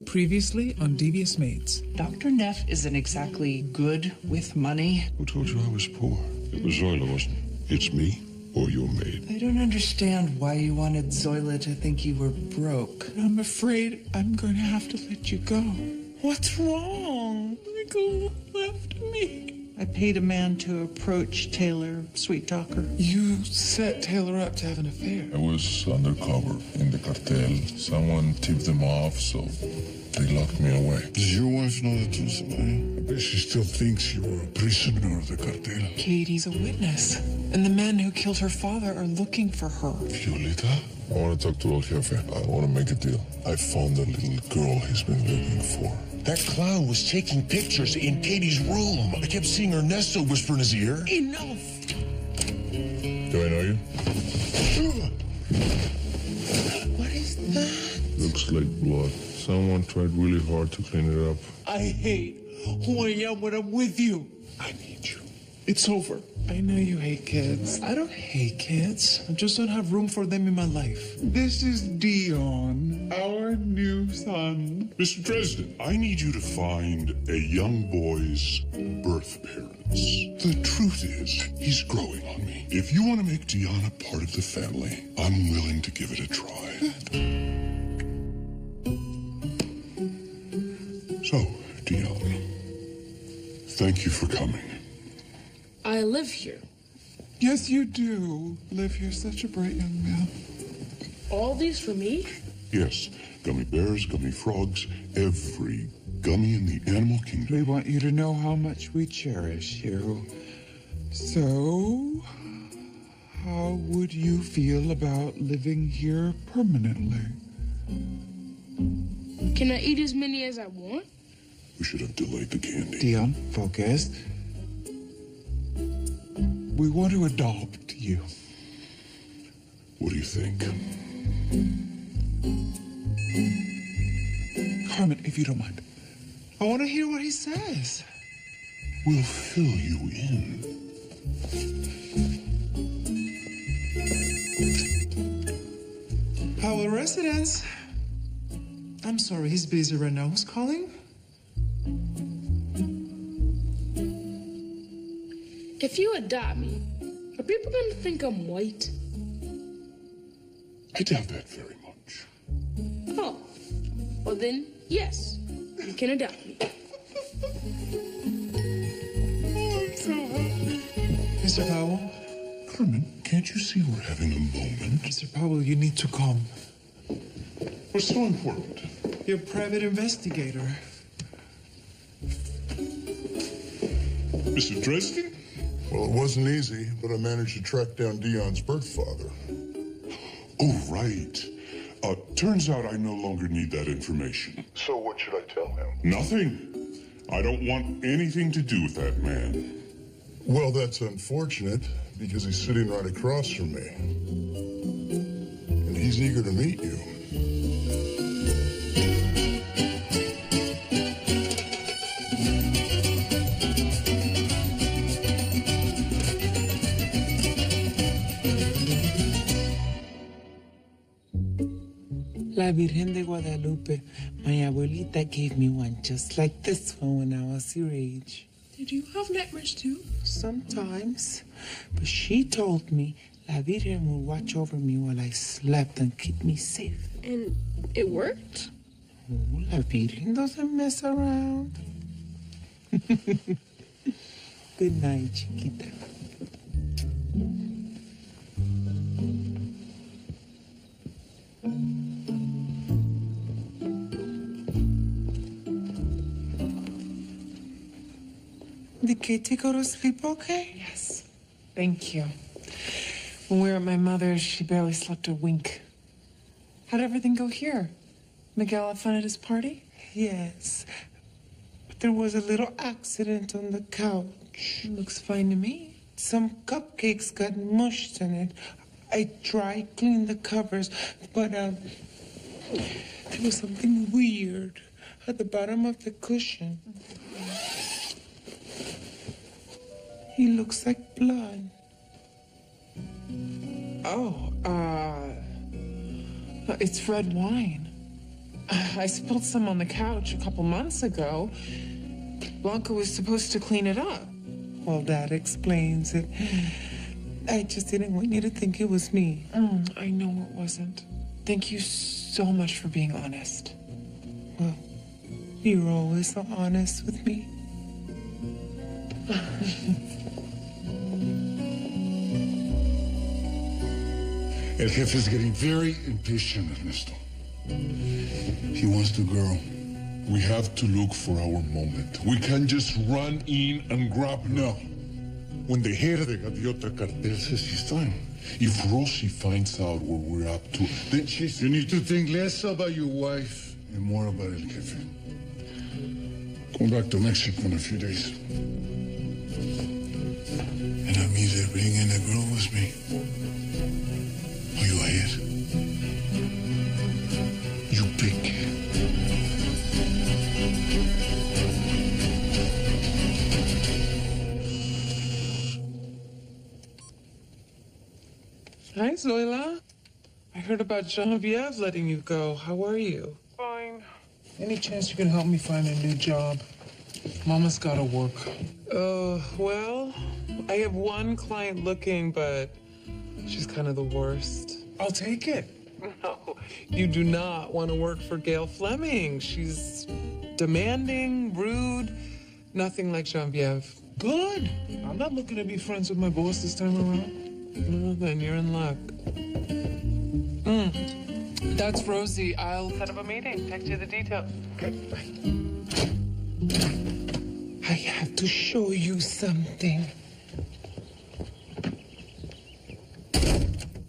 Previously on Devious Maids. Dr. Neff isn't exactly good with money. Who told you I was poor? It was Zoila, wasn't it? It's me or your maid. I don't understand why you wanted Zoila to think you were broke. I'm afraid I'm going to have to let you go. What's wrong? Michael left me. I paid a man to approach Taylor, sweet talker. You set Taylor up to have an affair. I was undercover in the cartel. Someone tipped them off, so they locked me away. Does your wife know the truth about you? I bet she still thinks you were a prisoner of the cartel. Katie's a witness, and the men who killed her father are looking for her. Violeta? I want to talk to El Jefe. I want to make a deal. I found the little girl he's been looking for. That clown was taking pictures in Katie's room. I kept seeing Ernesto whisper in his ear. Enough! Do I know you? What is that? Looks like blood. Someone tried really hard to clean it up. I hate who I am when I'm with you. I need you. It's over. I know you hate kids. I don't hate kids. I just don't have room for them in my life. This is Dion, our new son. Mr. Dresden, I need you to find a young boy's birth parents. The truth is, he's growing on me. If you want to make Dion a part of the family, I'm willing to give it a try. So, Dion, thank you for coming. I live here. Yes, you do. Liv, you're such a bright young man. All these for me? Yes, gummy bears, gummy frogs, every gummy in the animal kingdom. We want you to know how much we cherish you. So, how would you feel about living here permanently? Can I eat as many as I want? We should have delayed the candy. Dion, focus. We want to adopt you. What do you think? Carmen, if you don't mind. I want to hear what he says. We'll fill you in. Our residence. I'm sorry, he's busy right now. Who's calling? If you adopt me, are people gonna think I'm white? I doubt that very much. Oh, well then, yes, you can adopt me. I'm so happy. Mr. Powell? Carmen, can't you see we're having a moment? Mr. Powell, you need to come. What's so important? You're a private investigator. Mr. Dresden? Well, it wasn't easy, but I managed to track down Dion's birth father. Oh, right. Turns out I no longer need that information. So what should I tell him? Nothing. I don't want anything to do with that man. Well, that's unfortunate, because he's sitting right across from me. And he's eager to meet you. La Virgen de Guadalupe. My abuelita gave me one just like this one when I was your age. Did you have nightmares too? Sometimes. But she told me La Virgen would watch over me while I slept and keep me safe. And it worked? Oh, La Virgen doesn't mess around. Good night, chiquita. Did Katie go to sleep okay? Yes. Thank you. When we were at my mother's, she barely slept a wink. How'd everything go here? Miguel had fun at his party? Yes. But there was a little accident on the couch. Looks fine to me. Some cupcakes got mushed in it. I dry cleaned the covers, but there was something weird at the bottom of the cushion. He looks like blood. Oh, it's red wine. I spilled some on the couch a couple months ago. Blanca was supposed to clean it up. Well, that explains it. I just didn't want you to think it was me. I know it wasn't. Thank you so much for being honest. Well, you're always so honest with me. El Jefe is getting very impatient, Ernesto. He wants the girl. We have to look for our moment. We can't just run in and grab her. No. When the head of the Gaviota cartel says it's time, if Rosie finds out what we're up to, then she's... You need to think less about your wife and more about El Jefe. Going back to Mexico in a few days. And that means that bringing the girl with me. Are you ahead? You pick. Hi, Zoila. I heard about Genevieve letting you go. How are you? Fine. Any chance you can help me find a new job? Mama's gotta work. Well, I have one client looking, but she's kind of the worst. I'll take it. No, you do not want to work for Gail Fleming. She's demanding, rude, nothing like Genevieve. Good. I'm not looking to be friends with my boss this time around. Well, then you're in luck. That's Rosie. I'll set up a meeting. Text you the details. Okay, bye. I have to show you something.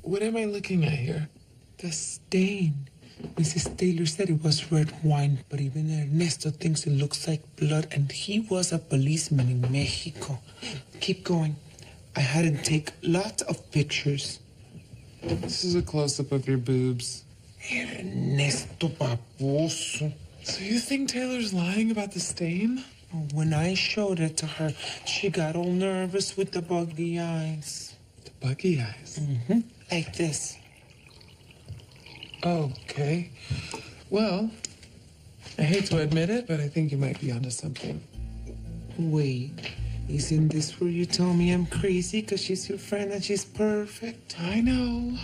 What am I looking at here? The stain. Mrs. Taylor said it was red wine, but even Ernesto thinks it looks like blood, and he was a policeman in Mexico. Keep going. I had him take lots of pictures. This is a close-up of your boobs. Ernesto baboso. So you think Taylor's lying about the stain? When I showed it to her, she got all nervous with the buggy eyes. The buggy eyes? Mm-hmm. Like this. Okay. Well, I hate to admit it, but I think you might be onto something. Wait. Isn't this where you tell me I'm crazy because she's your friend and she's perfect? I know.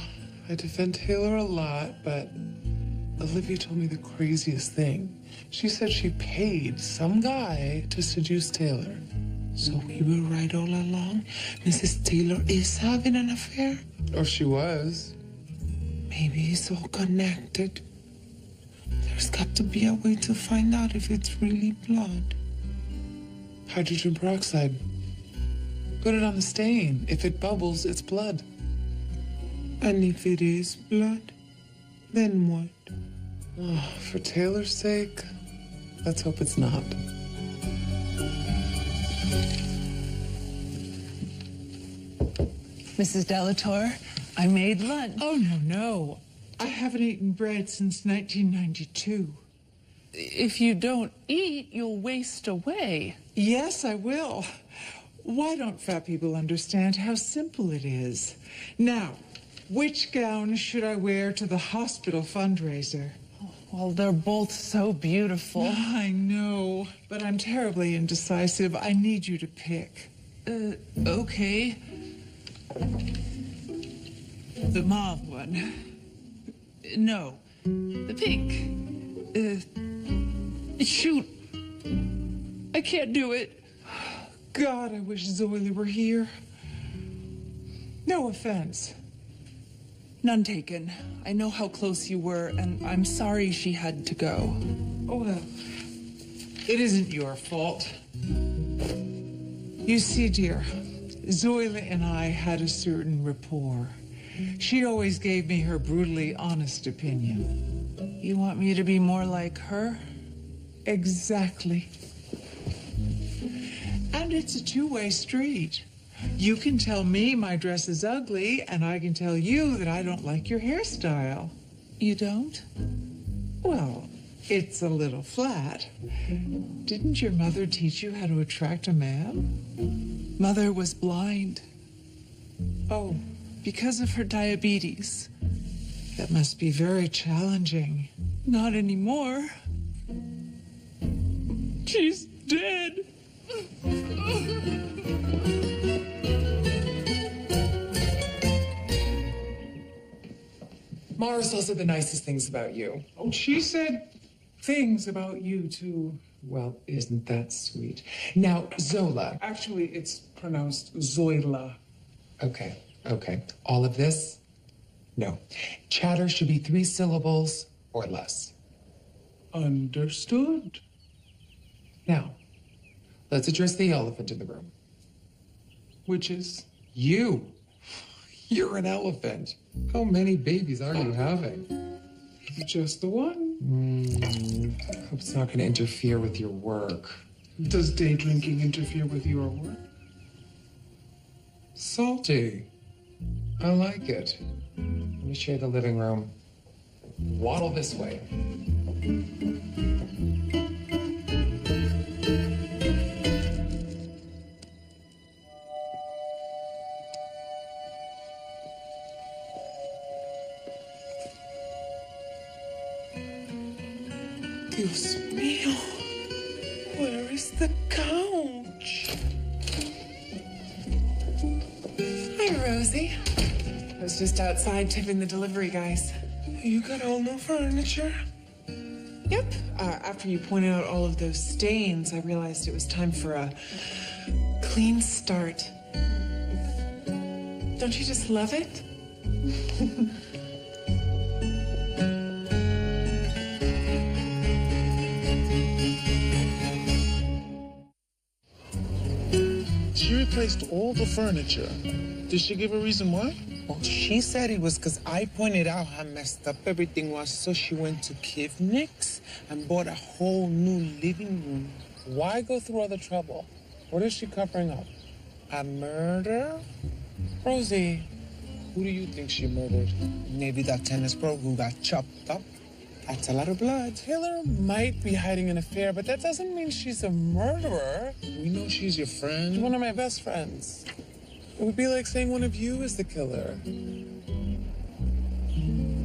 I defend Taylor a lot, but Olivia told me the craziest thing. She said she paid some guy to seduce Taylor. So we were right all along? Mrs. Taylor is having an affair? Or she was. Maybe it's all connected. There's got to be a way to find out if it's really blood. Hydrogen peroxide. Put it on the stain. If it bubbles, it's blood. And if it is blood, then what? Oh, for Taylor's sake, let's hope it's not. Mrs. Delator, I made lunch. Oh, no. I haven't eaten bread since 1992. If you don't eat, you'll waste away. Yes, I will. Why don't fat people understand how simple it is? Now, which gown should I wear to the hospital fundraiser? Well, they're both so beautiful. I know, but I'm terribly indecisive. I need you to pick. Okay. The mauve one. No, the pink. Shoot. I can't do it. God, I wish Zoe were here. No offense. None taken. I know how close you were, and I'm sorry she had to go. Oh, well, it isn't your fault. You see, dear, Zoila and I had a certain rapport. She always gave me her brutally honest opinion. You want me to be more like her? Exactly. And it's a two-way street. You can tell me my dress is ugly, and I can tell you that I don't like your hairstyle. You don't? Well, it's a little flat. Didn't your mother teach you how to attract a man? Mother was blind. Oh, because of her diabetes. That must be very challenging. Not anymore. She's dead. Marisol said the nicest things about you. Oh, she said things about you, too. Well, isn't that sweet? Now, Zola. Actually, it's pronounced Zoila. Okay. All of this? No. Chatter should be 3 syllables or less. Understood. Now, let's address the elephant in the room. Which is? You. You're an elephant. How many babies are you having? Just the one. Hope it's not going to interfere with your work. Does day drinking interfere with your work? Salty. I like it. Let me share the living room. Waddle this way. Dios mío. Where is the couch? Hi, Rosie. I was just outside tipping the delivery guys. You got all new furniture? Yep. After you pointed out all of those stains, I realized it was time for a clean start. Don't you just love it? She replaced all the furniture. Did she give a reason why? Well, she said it was because I pointed out how messed up everything was, so she went to Kivnick's and bought a whole new living room. Why go through all the trouble? What is she covering up? A murder? Rosie, who do you think she murdered? Maybe that tennis pro who got chopped up. That's a lot of blood. Taylor might be hiding an affair, but that doesn't mean she's a murderer. We know she's your friend. She's one of my best friends. It would be like saying one of you is the killer.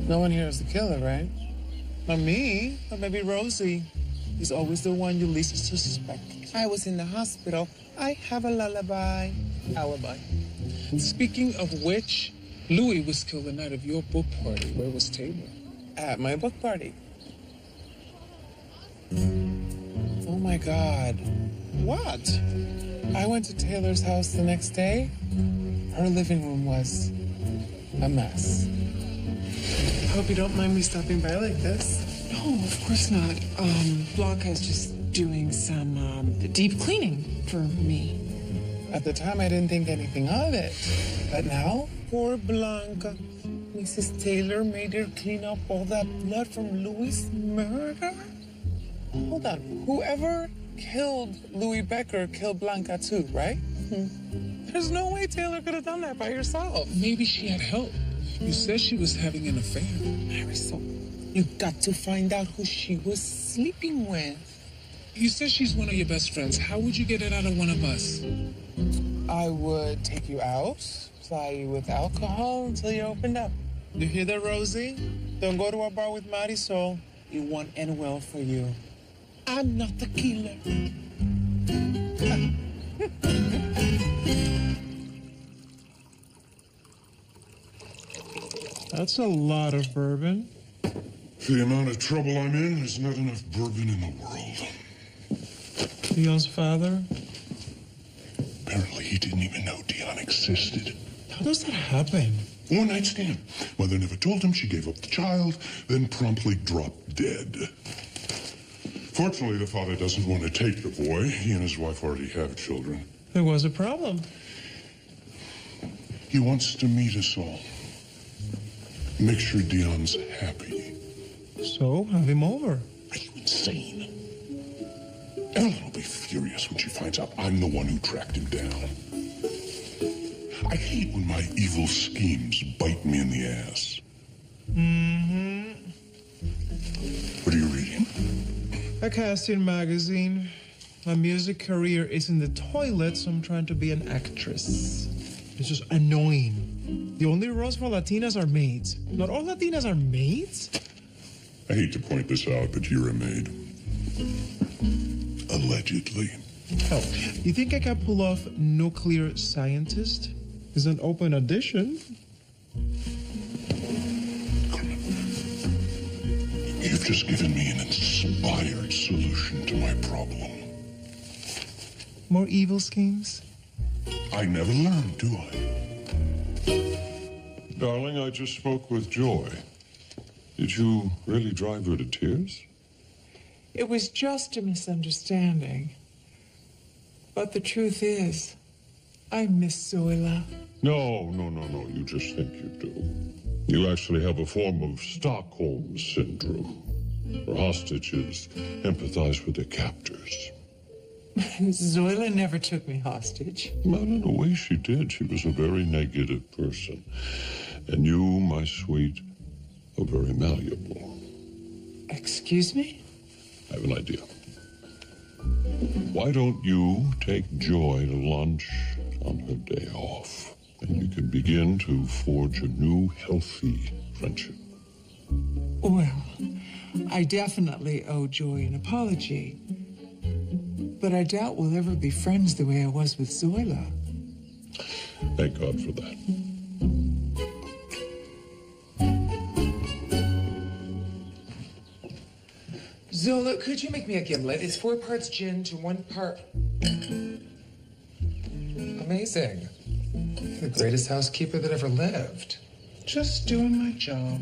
No one here is the killer, right? Not me, or maybe Rosie. He's always the one you least suspect. I was in the hospital. I have a lullaby. Alibi. Speaking of which, Louis was killed the night of your book party. Where was Taylor? At my book party. Oh my God. What? I went to Taylor's house the next day. Her living room was a mess. Hope you don't mind me stopping by like this. No, of course not. Blanca's just doing some deep cleaning for me. At the time, I didn't think anything of it. But now? Poor Blanca. Mrs. Taylor made her clean up all that blood from Louis' murder? Hold on. Whoever killed Louis Becker killed Blanca too, right? There's no way Taylor could have done that by herself. Maybe she had help. You said she was having an affair. Marisol, you got to find out who she was sleeping with. You said she's one of your best friends. How would you get it out of one of us? I would take you out, ply you with alcohol until you opened up. You hear that, Rosie? Don't go to a bar with Marisol. It won't end well for you. I'm not the killer. That's a lot of bourbon. For the amount of trouble I'm in, there's not enough bourbon in the world. Dion's father? Apparently, he didn't even know Dion existed. How does that happen? One night stand. Mother never told him she gave up the child, then promptly dropped dead. Fortunately, the father doesn't want to take the boy. He and his wife already have children. There was a problem. He wants to meet us all. Make sure Dion's happy. So, have him over. Are you insane? Ellen will be furious when she finds out I'm the one who tracked him down. I hate when my evil schemes bite me in the ass. Mm-hmm. What are you reading? A casting magazine. My music career is in the toilet, so I'm trying to be an actress. It's just annoying. The only roles for Latinas are maids. Not all Latinas are maids? I hate to point this out, but you're a maid. Allegedly. Oh, you think I can pull off nuclear scientist? It's an open audition. You've just given me an inspired solution to my problem. More evil schemes? I never learn, do I? Darling, I just spoke with Joy. Did you really drive her to tears? It was just a misunderstanding. But the truth is, I miss Zoila. No. You just think you do. You actually have a form of Stockholm syndrome, where hostages empathize with their captors. Zoila never took me hostage. Not in the way she did. She was a very negative person. And you, my sweet, are very malleable. Excuse me? I have an idea. Why don't you take Joy to lunch on her day off? And you can begin to forge a new, healthy friendship. Well, I definitely owe Joy an apology. But I doubt we'll ever be friends the way I was with Zoila. Thank God for that. Zola, could you make me a gimlet? It's 4 parts gin to 1 part... Amazing. You're the greatest housekeeper that ever lived. Just doing my job.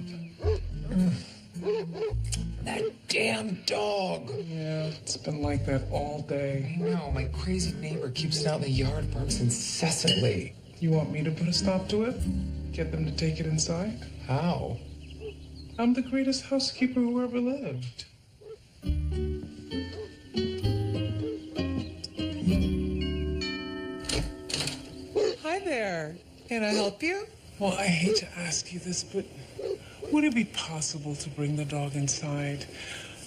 That damn dog. Yeah, it's been like that all day. I know, my crazy neighbor keeps it out in the yard, barks incessantly. You want me to put a stop to it? Get them to take it inside? How? I'm the greatest housekeeper who ever lived. Hi there. Can I help you? Well, I hate to ask you this, but would it be possible to bring the dog inside?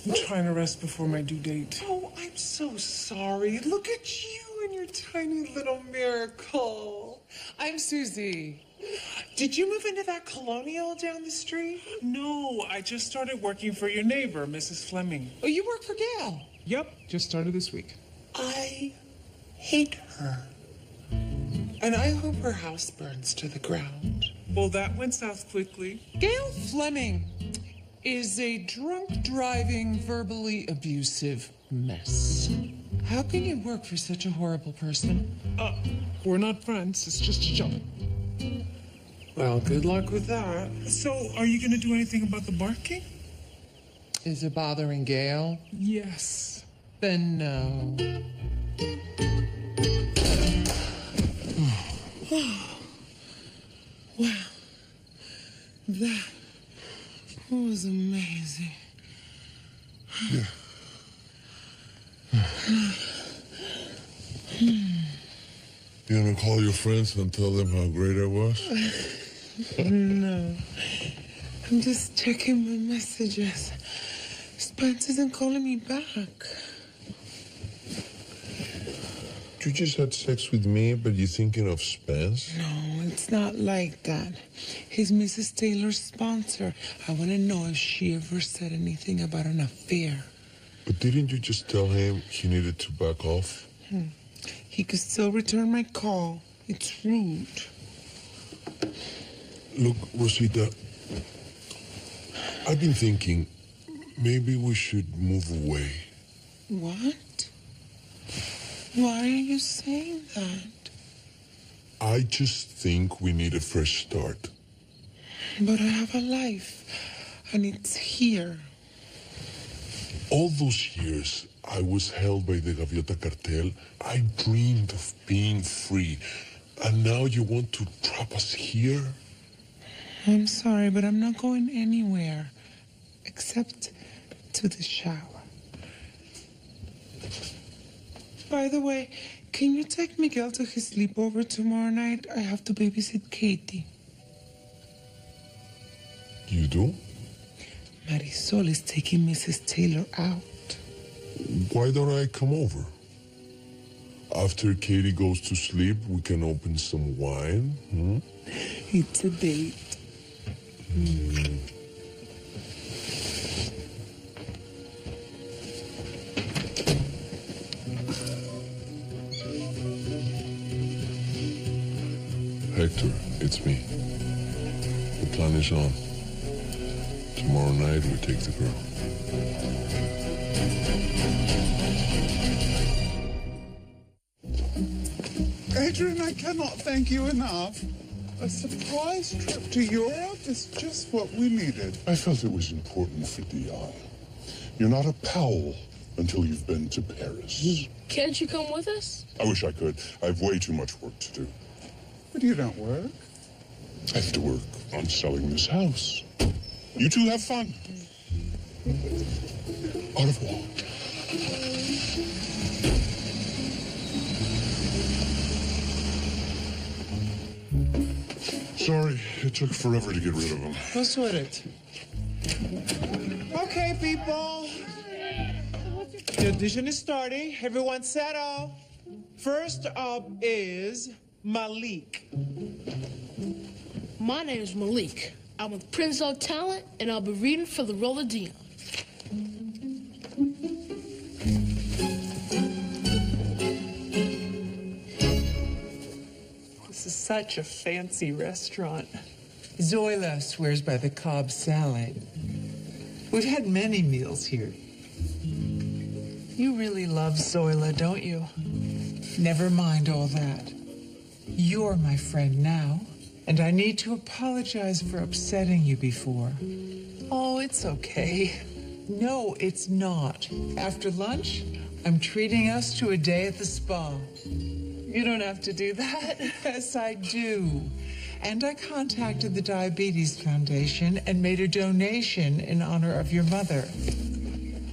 I'm trying to rest before my due date. Oh, I'm so sorry. Look at you and your tiny little miracle. I'm Susie. Did you move into that colonial down the street? No, I just started working for your neighbor, Mrs. Fleming. Oh, you work for Gail? Yep, just started this week. I hate her. And I hope her house burns to the ground. Well, that went south quickly. Gail Fleming is a drunk driving, verbally abusive mess. How can you work for such a horrible person? We're not friends. It's just a joke. Well, good luck with that. So, are you going to do anything about the barking? Is it bothering Gail? Yes. Then no. Wow. That was amazing. Yeah. You want to call your friends and tell them how great I was? No. I'm just checking my messages. Spence isn't calling me back. You just had sex with me, but you're thinking of Spence? No, it's not like that. He's Mrs. Taylor's sponsor. I want to know if she ever said anything about an affair. But didn't you just tell him he needed to back off? He could still return my call. It's rude. Look, Rosita, I've been thinking maybe we should move away. What? Why are you saying that? I just think we need a fresh start. But I have a life, and it's here. All those years I was held by the Gaviota cartel, I dreamed of being free. And now you want to trap us here? I'm sorry, but I'm not going anywhere. Except to the shower. By the way, can you take Miguel to his sleepover tomorrow night? I have to babysit Katie. You do? Marisol is taking Mrs. Taylor out. Why don't I come over? After Katie goes to sleep, we can open some wine. It's a date. Hector, it's me. The plan is on. Tomorrow night, we take the girl. Adrian, I cannot thank you enough. A surprise trip to Europe is just what we needed. I felt it was important for Dion. You're not a Powell until you've been to Paris. Can't you come with us? I wish I could. I have way too much work to do. But you don't work. I have to work on selling this house. You two have fun. Au revoir. Sorry, it took forever to get rid of him. Go sweat it. Okay, people. The audition is starting. Everyone settle. First up is Malik. My name's Malik. I'm with Prince of Talent, and I'll be reading for the role of Dion. This is such a fancy restaurant. Zoila swears by the Cobb salad. We've had many meals here. You really love Zoila, don't you? Never mind all that. You're my friend now, and I need to apologize for upsetting you before. Oh, it's okay. No, it's not. After lunch, I'm treating us to a day at the spa. You don't have to do that. Yes, I do. And I contacted the Diabetes Foundation and made a donation in honor of your mother.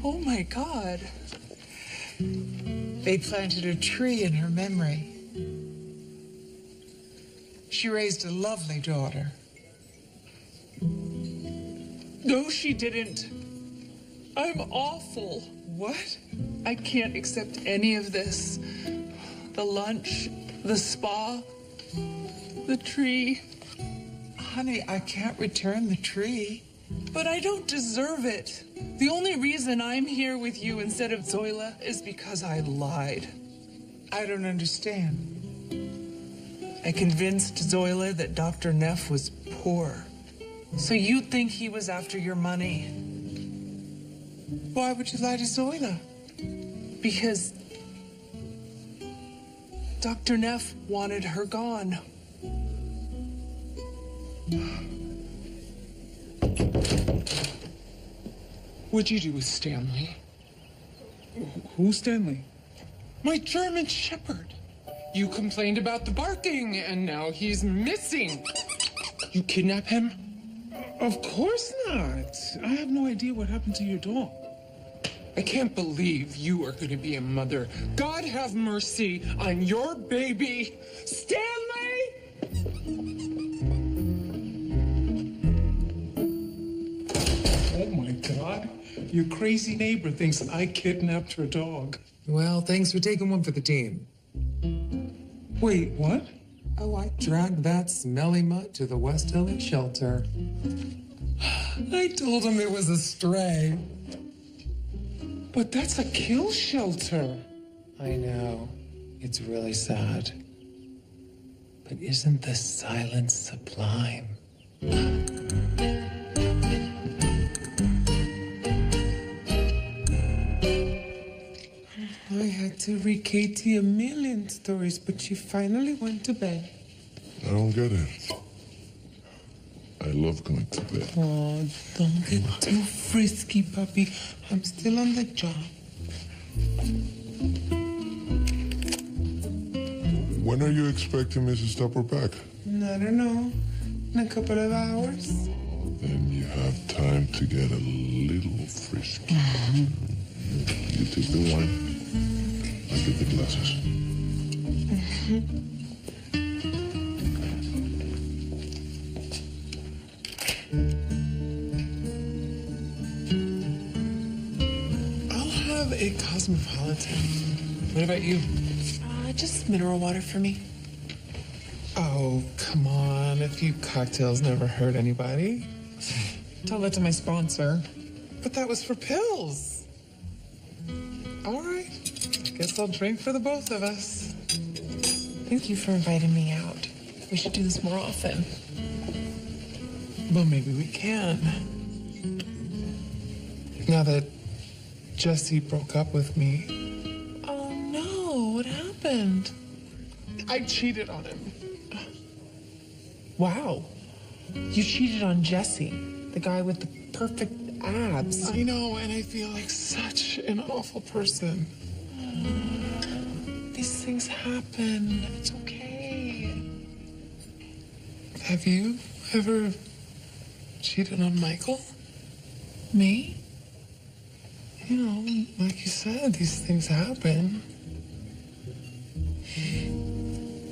Oh, my God. They planted a tree in her memory. She raised a lovely daughter. No, she didn't. I'm awful. What? I can't accept any of this. The lunch, the spa, the tree. Honey, I can't return the tree. But I don't deserve it. The only reason I'm here with you instead of Zoila is because I lied. I don't understand. I convinced Zoila that Dr. Neff was poor. So you'd think he was after your money. Why would you lie to Zoila? Because Dr. Neff wanted her gone. What'd you do with Stanley? Who's Stanley? My German Shepherd. You complained about the barking, and now he's missing. You kidnap him? Of course not. I have no idea what happened to your dog. I can't believe you are going to be a mother. God have mercy on your baby, Stanley! Oh my God. Your crazy neighbor thinks I kidnapped her dog. Well, thanks for taking one for the team. Wait, what? Oh, I dragged that smelly mutt to the West LA shelter. I told him it was a stray. But that's a kill shelter. I know. It's really sad. But isn't the silence sublime? I had to read Katie a million stories, but she finally went to bed. I don't get it. I love going to bed. Oh, don't get too frisky, puppy. I'm still on the job. When are you expecting Mrs. Tupper back? I don't know. In a couple of hours. Then you have time to get a little frisky. You take the wine. I get the glasses. I'll have a cosmopolitan. What about you? Just mineral water for me. Oh, come on. A few cocktails never hurt anybody. Tell that to my sponsor. But that was for pills. All right. Guess I'll drink for the both of us. Thank you for inviting me out. We should do this more often. Well, maybe we can. Now that Jesse broke up with me. Oh, no. What happened? I cheated on him. Wow. You cheated on Jesse, the guy with the perfect abs. I know, and I feel like such an awful person. These things happen. It's okay. Have you ever cheated on Michael? Me? You know, like you said, these things happen.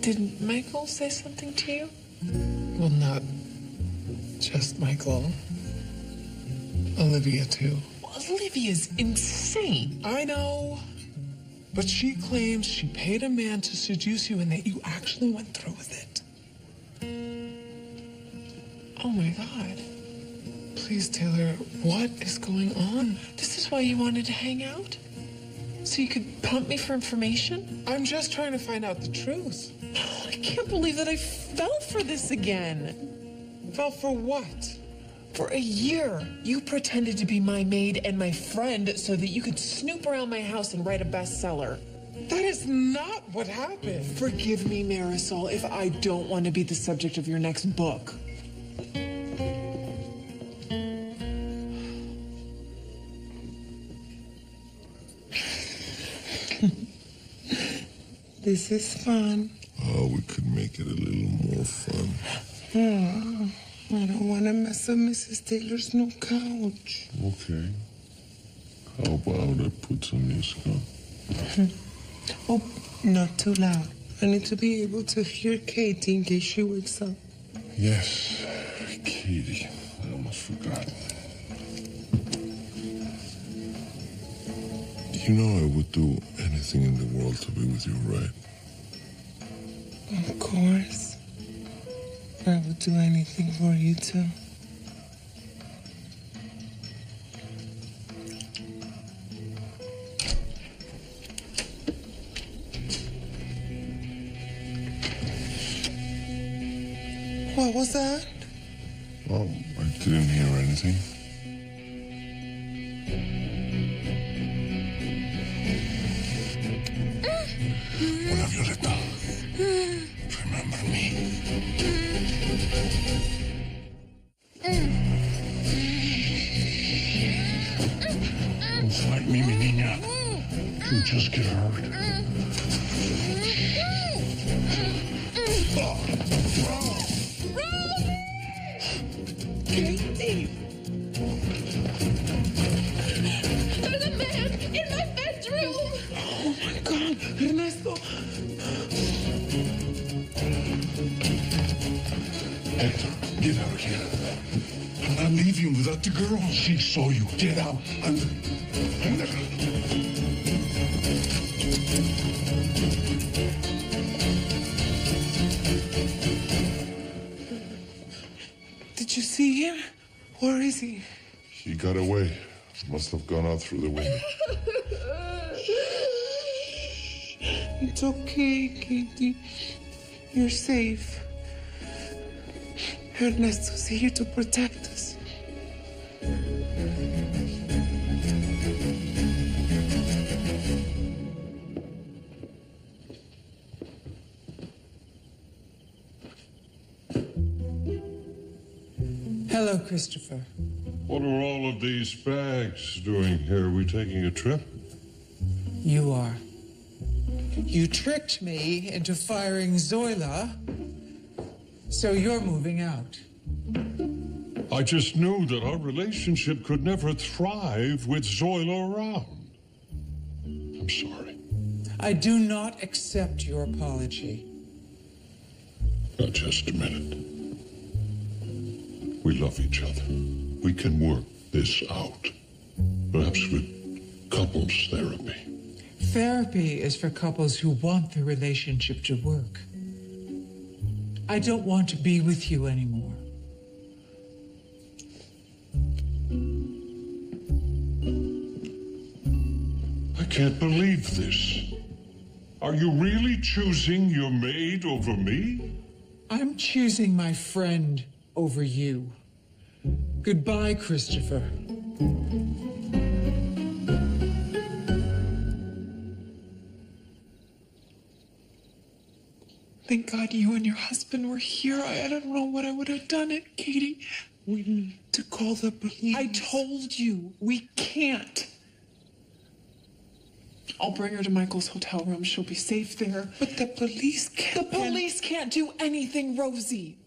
Did Michael say something to you? Well, not just Michael. Olivia, too. Olivia's insane. I know. But she claims she paid a man to seduce you and that you actually went through with it. Oh, my God. Please, Taylor, what is going on? This is why you wanted to hang out? So you could pump me for information? I'm just trying to find out the truth. I can't believe that I fell for this again. Fell for what? For a year, you pretended to be my maid and my friend so that you could snoop around my house and write a bestseller. That is not what happened. Forgive me, Marisol, if I don't want to be the subject of your next book. This is fun. Oh, we could make it a little more fun. Oh, I don't want to mess up Mrs. Taylor's new couch. Okay. How about I put some music on? Oh, not too loud. I need to be able to hear Katie in case she wakes up. Yes, Katie. I almost forgot. You know I would do anything in the world to be with you, right? Of course. I would do anything for you, too. What was that? Oh, I didn't hear anything. Hola, Violeta. Remember me. Don't fight me, mi niña. You just get hurt. Katie! There's a man in my bedroom! Oh, my God. Ernesto. Hector, get out of here. I'm not leaving without the girl. She saw you. Get out. Did you see him? Where is he? He got away. Must have gone out through the window. It's okay, Katie. You're safe. Ernesto's here to protect us. Hello, Christopher. What are all of these bags doing here? Are we taking a trip? You are. You tricked me into firing Zoila, so you're moving out. I just knew that our relationship could never thrive with Zoila around. I'm sorry. I do not accept your apology. Now, just a minute. We love each other. We can work this out. Perhaps with couples therapy. Therapy is for couples who want the relationship to work. I don't want to be with you anymore. I can't believe this. Are you really choosing your maid over me? I'm choosing my friend over you. Goodbye, Christopher. Thank God you and your husband were here. I don't know what I would have done it, Katie. We need to call the police. I told you, we can't. I'll bring her to Michael's hotel room. She'll be safe there. But the police can't. The police can't do anything, Rosie.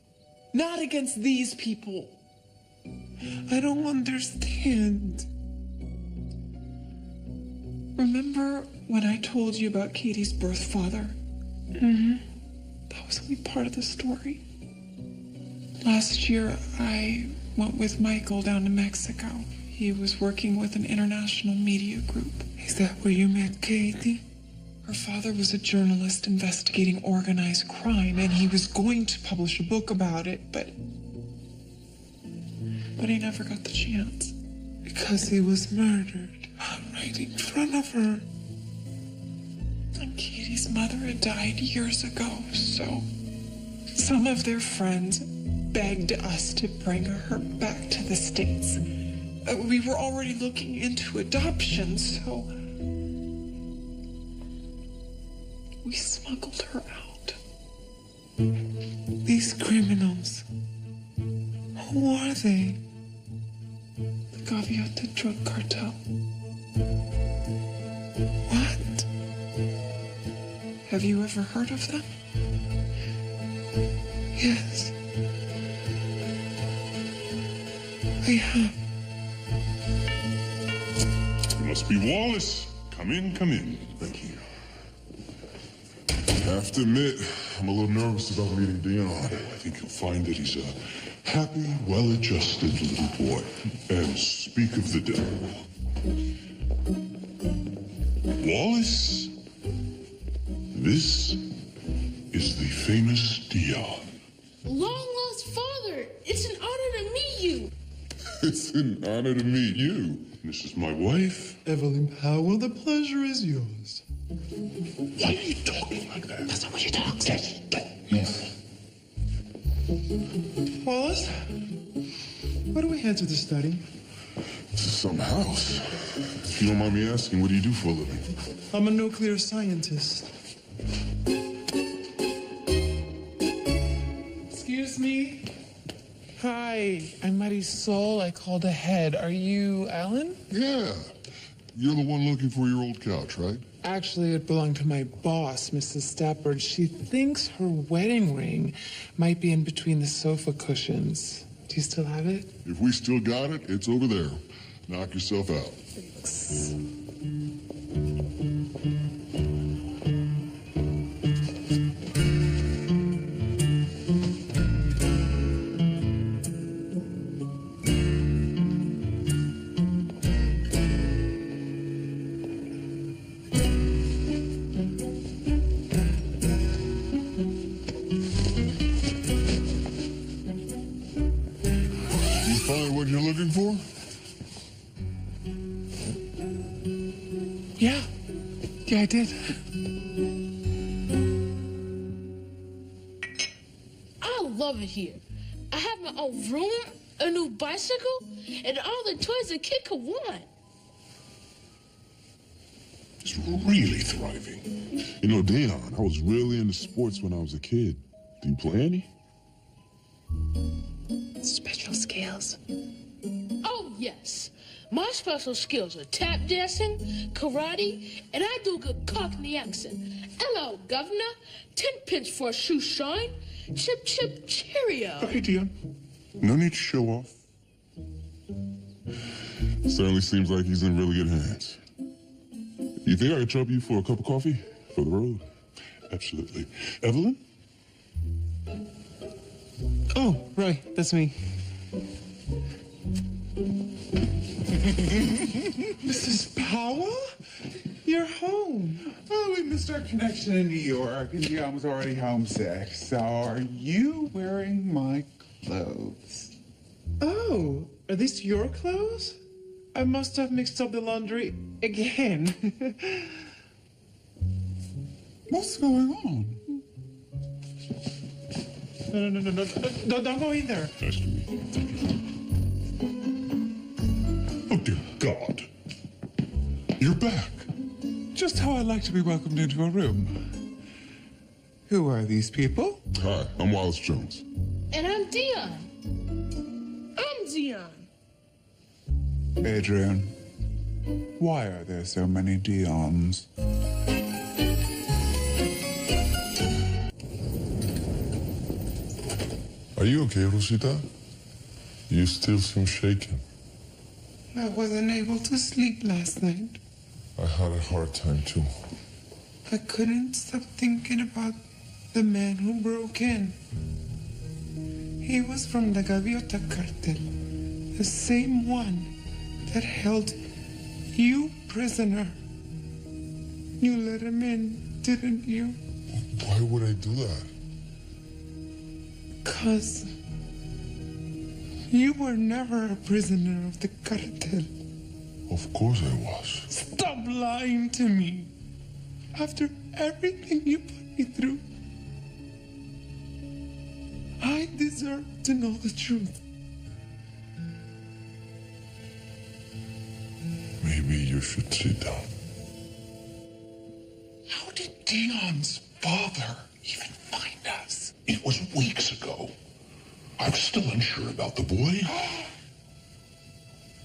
Not against these people. I don't understand. Remember when I told you about Katie's birth father? Mm-hmm. That was only part of the story. Last year, I went with Michael down to Mexico. He was working with an international media group. Is that where you met Katie? Her father was a journalist investigating organized crime, and he was going to publish a book about it, but he never got the chance. Because he was murdered right in front of her. And Katie's mother had died years ago, so some of their friends begged us to bring her back to the States. We were already looking into adoption, so we smuggled her out. These criminals, who are they? The Gaviota drug cartel. What? Have you ever heard of them? Yes. I have. It must be Wallace. Come in, come in. Thank you. I have to admit, I'm a little nervous about meeting Dion. I think you'll find that he's a happy, well-adjusted little boy. And speak of the devil. Wallace, this is the famous Dion. Long-lost father, it's an honor to meet you. It's an honor to meet you. This is my wife. Evelyn Powell, the pleasure is yours. Why are you talking like that? That's not what you talk. Just talk normal. Wallace, why do we head to the study? This is some house. If you don't mind me asking, what do you do for a living? I'm a nuclear scientist. Excuse me? Hi, I'm Marisol. I called ahead. Are you Alan? Yeah. You're the one looking for your old couch, right? Actually, it belonged to my boss, Mrs. Stafford. She thinks her wedding ring might be in between the sofa cushions. Do you still have it? If we still got it, it's over there. Knock yourself out. Thanks. What you're looking for? Yeah, I did. I love it here. I have my own room, a new bicycle, and all the toys a kid could want. It's really thriving. You know, Dion, I was really into sports when I was a kid. Do you play any? Special skills? Oh, yes. My special skills are tap dancing, karate, and I do a good Cockney accent. Hello, Governor. 10 pence for a shoe shine. Chip, chip, cheerio. Hey, Dion. No need to show off. Certainly seems like he's in really good hands. You think I could trouble you for a cup of coffee for the road? Absolutely. Evelyn? Oh, right, that's me. Mrs. Powell? You're home. Oh, we missed our connection in New York, and Dion was already homesick. So are you wearing my clothes? Oh, are these your clothes? I must have mixed up the laundry again. What's going on? No, don't go in there. Nice to meet you. Oh, dear God. You're back. Just how I like to be welcomed into a room. Who are these people? Hi, I'm Wallace Jones. And I'm Dion. I'm Dion. Adrian, why are there so many Dions? Are you okay, Rosita? You still seem shaken. I wasn't able to sleep last night. I had a hard time too. I couldn't stop thinking about the man who broke in. He was from the Gaviota cartel, the same one that held you prisoner. You let him in, didn't you? Why would I do that? 'Cause you were never a prisoner of the cartel. Of course I was. Stop lying to me. After everything you put me through, I deserve to know the truth. Maybe you should sit down. How did Dion's father even find us? It was weeks ago. I'm still unsure about the boy.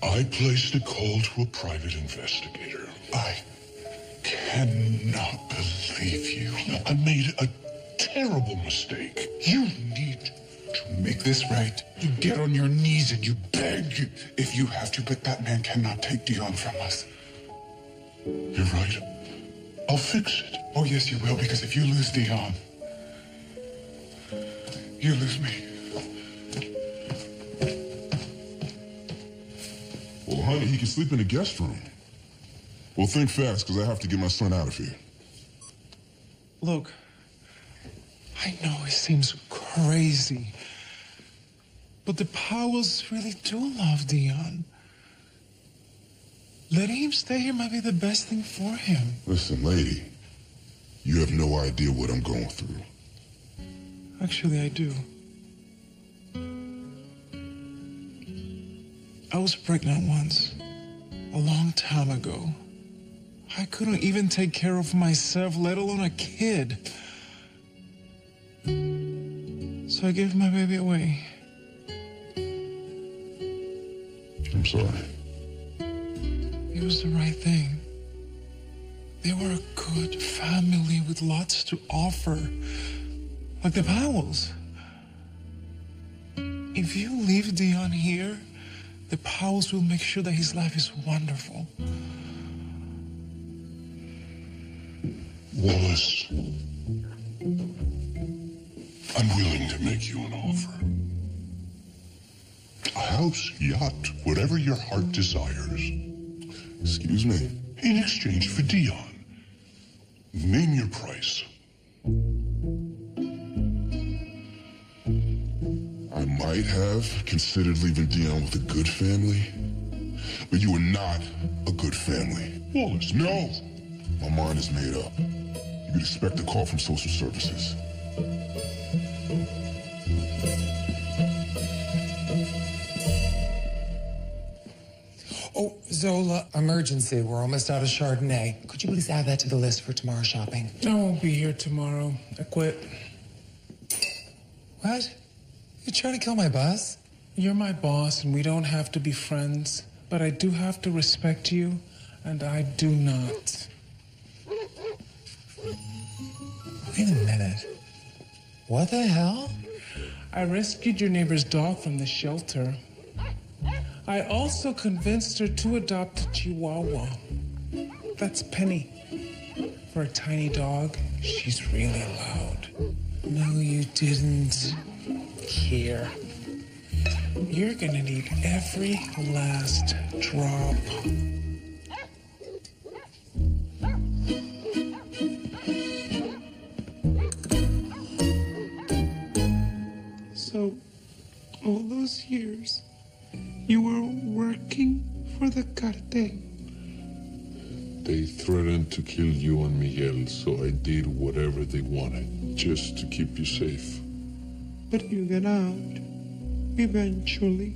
I placed a call to a private investigator. I cannot believe you. I made a terrible mistake. You need to make this right. You get on your knees and you beg if you have to, but that man cannot take Dion from us. You're right. I'll fix it. Oh, yes, you will, because if you lose Dion, you lose me. Well, honey, he can sleep in the guest room. Well, think fast, because I have to get my son out of here. Look, I know it seems crazy, but the Powells really do love Dion. Letting him stay here might be the best thing for him. Listen, lady, you have no idea what I'm going through. Actually, I do. I was pregnant once, a long time ago. I couldn't even take care of myself, let alone a kid. So I gave my baby away. I'm sorry. It was the right thing. They were a good family with lots to offer, like the Powells. If you leave Dion here, the Powells will make sure that his life is wonderful. Wallace, I'm willing to make you an offer. A house, yacht, whatever your heart desires. Excuse me. In exchange for Dion. Name your price. I might have considered leaving Dion with a good family, but you are not a good family. Wallace, No! My mind is made up. You could expect a call from social services. Oh, Zola, emergency. We're almost out of Chardonnay. Could you please add that to the list for tomorrow's shopping? I won't be here tomorrow. I quit. What? You trying to kill my boss? You're my boss, and we don't have to be friends. But I do have to respect you, and I do not. Wait a minute. What the hell? I rescued your neighbor's dog from the shelter. I also convinced her to adopt a Chihuahua. That's Penny. For a tiny dog, she's really loud. No, you didn't. Here. You're gonna need every last drop. So, all those years, you were working for the cartel. They threatened to kill you and Miguel, so I did whatever they wanted, just to keep you safe. But you get out eventually.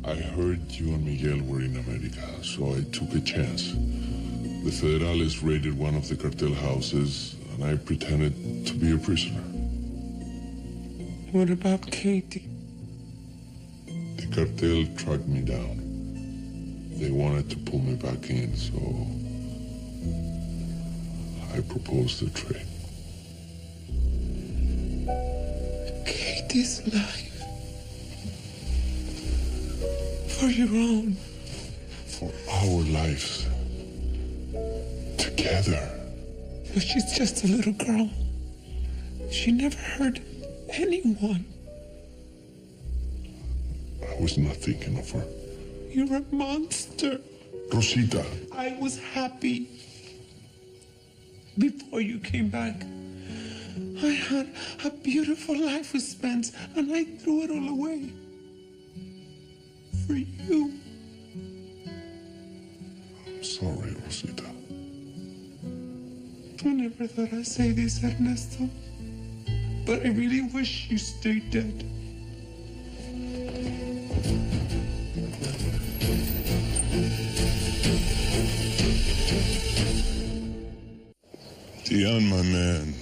I heard you and Miguel were in America, so I took a chance. The Federales raided one of the cartel houses, and I pretended to be a prisoner. What about Katie? The cartel tracked me down. They wanted to pull me back in, so I proposed a trade. Katie's life. For your own. For our lives. Together. But she's just a little girl. She never hurt anyone. I was not thinking of her. You're a monster. Rosita. I was happy before you came back. I had a beautiful life with Spence, and I threw it all away. For you. I'm sorry, Rosita. I never thought I'd say this, Ernesto. But I really wish you stayed dead. Dion, my man.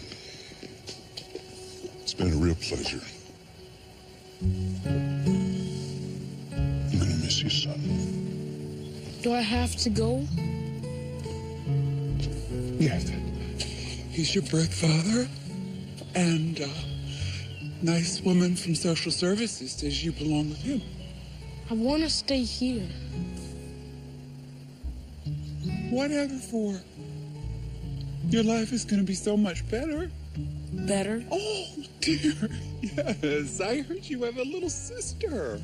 It's been a real pleasure. I'm gonna miss you, son. Do I have to go? Yes. He's your birth father, and nice woman from social services says you belong with him. I want to stay here. Whatever for. Your life is going to be so much better. Better? Oh, dear. Yes, I heard you have a little sister.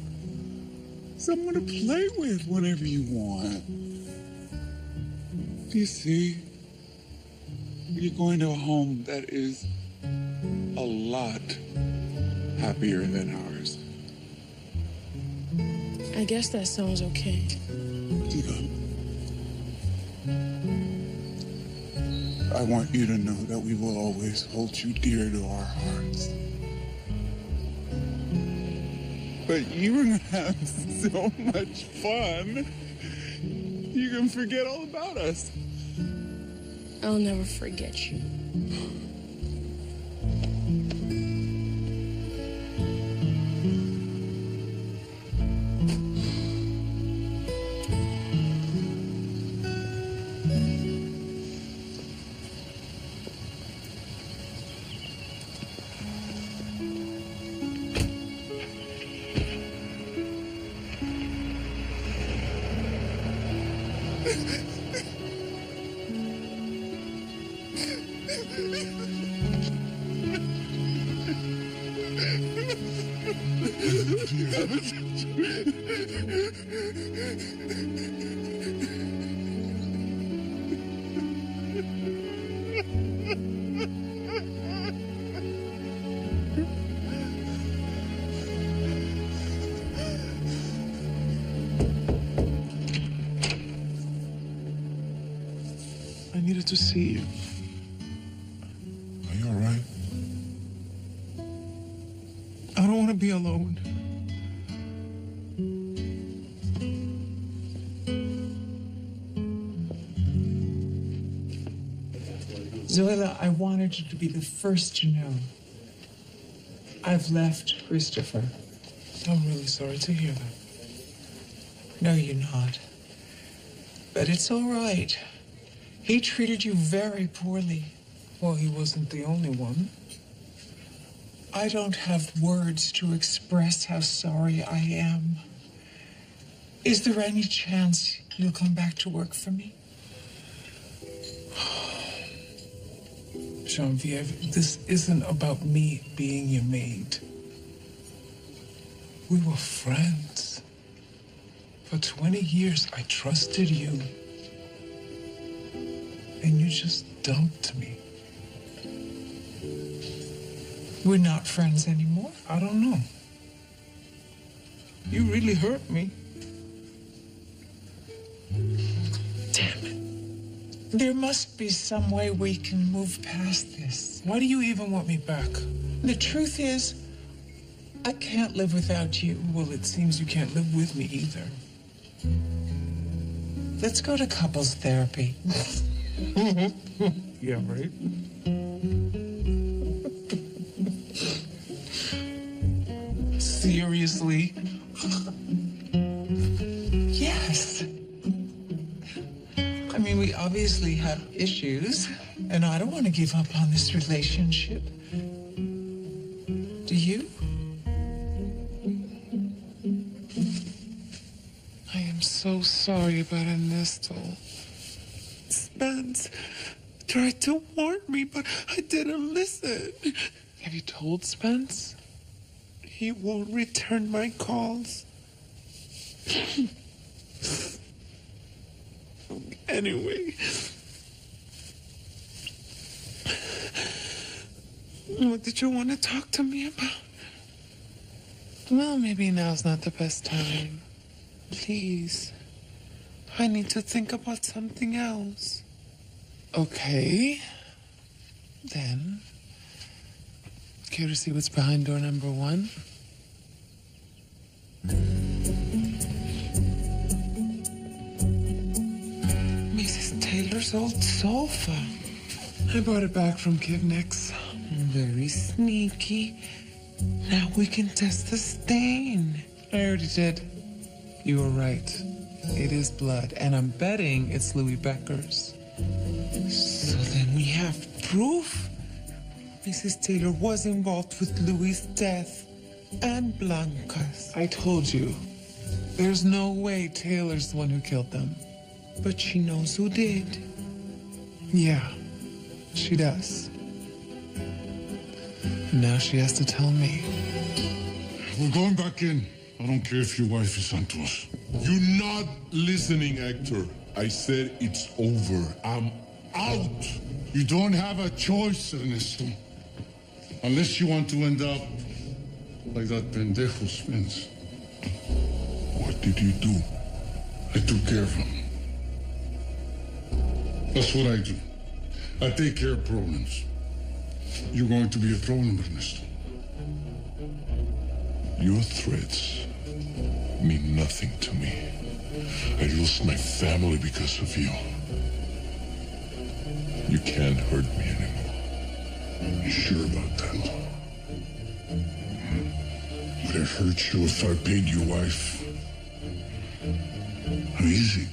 Someone to play with whenever you want. You see, you're going to a home that is a lot happier than ours. I guess that sounds okay. I want you to know that we will always hold you dear to our hearts. But you are going to have so much fun, you can forget all about us. I'll never forget you. I needed to see you. Are you all right? I don't want to be alone. Zoila, I wanted you to be the first to know. I've left Christopher. I'm really sorry to hear that. No, you're not. But it's all right. He treated you very poorly. Well, he wasn't the only one. I don't have words to express how sorry I am. Is there any chance you'll come back to work for me? Genevieve, this isn't about me being your maid. We were friends. For 20 years, I trusted you. And you just dumped me. We're not friends anymore? I don't know. You really hurt me. Damn it. There must be some way we can move past this. Why do you even want me back? The truth is, I can't live without you. Well, it seems you can't live with me either. Let's go to couples therapy. Yeah, right? Seriously? Yes. I mean, we obviously have issues, and I don't want to give up on this relationship. Do you? I am so sorry about Ernesto. Spence tried to warn me, but I didn't listen. Have you told Spence? He won't return my calls. Anyway. What did you want to talk to me about? Well, maybe now's not the best time. Please. I need to think about something else. Okay. Then, care to see what's behind door number 1? Mrs. Taylor's old sofa. I brought it back from Kivnick's. Very sneaky. Now we can test the stain. I already did. You were right. It is blood, and I'm betting it's Louis Becker's. So then we have proof. Mrs. Taylor was involved with Louis' death and Blanca's. I told you. There's no way Taylor's the one who killed them. But she knows who did. Yeah, she does. And now she has to tell me. We're going back in. I don't care if your wife is onto us. You're not listening, Hector. I said it's over. I'm out. You don't have a choice, Ernesto. Unless you want to end up like that pendejo Spence. What did you do? I took care of him. That's what I do. I take care of problems. You're going to be a problem, Ernesto. Your threats mean nothing to me. I lost my family because of you. You can't hurt me anymore. You sure about that? Would it hurt you if I paid your wife? How easy?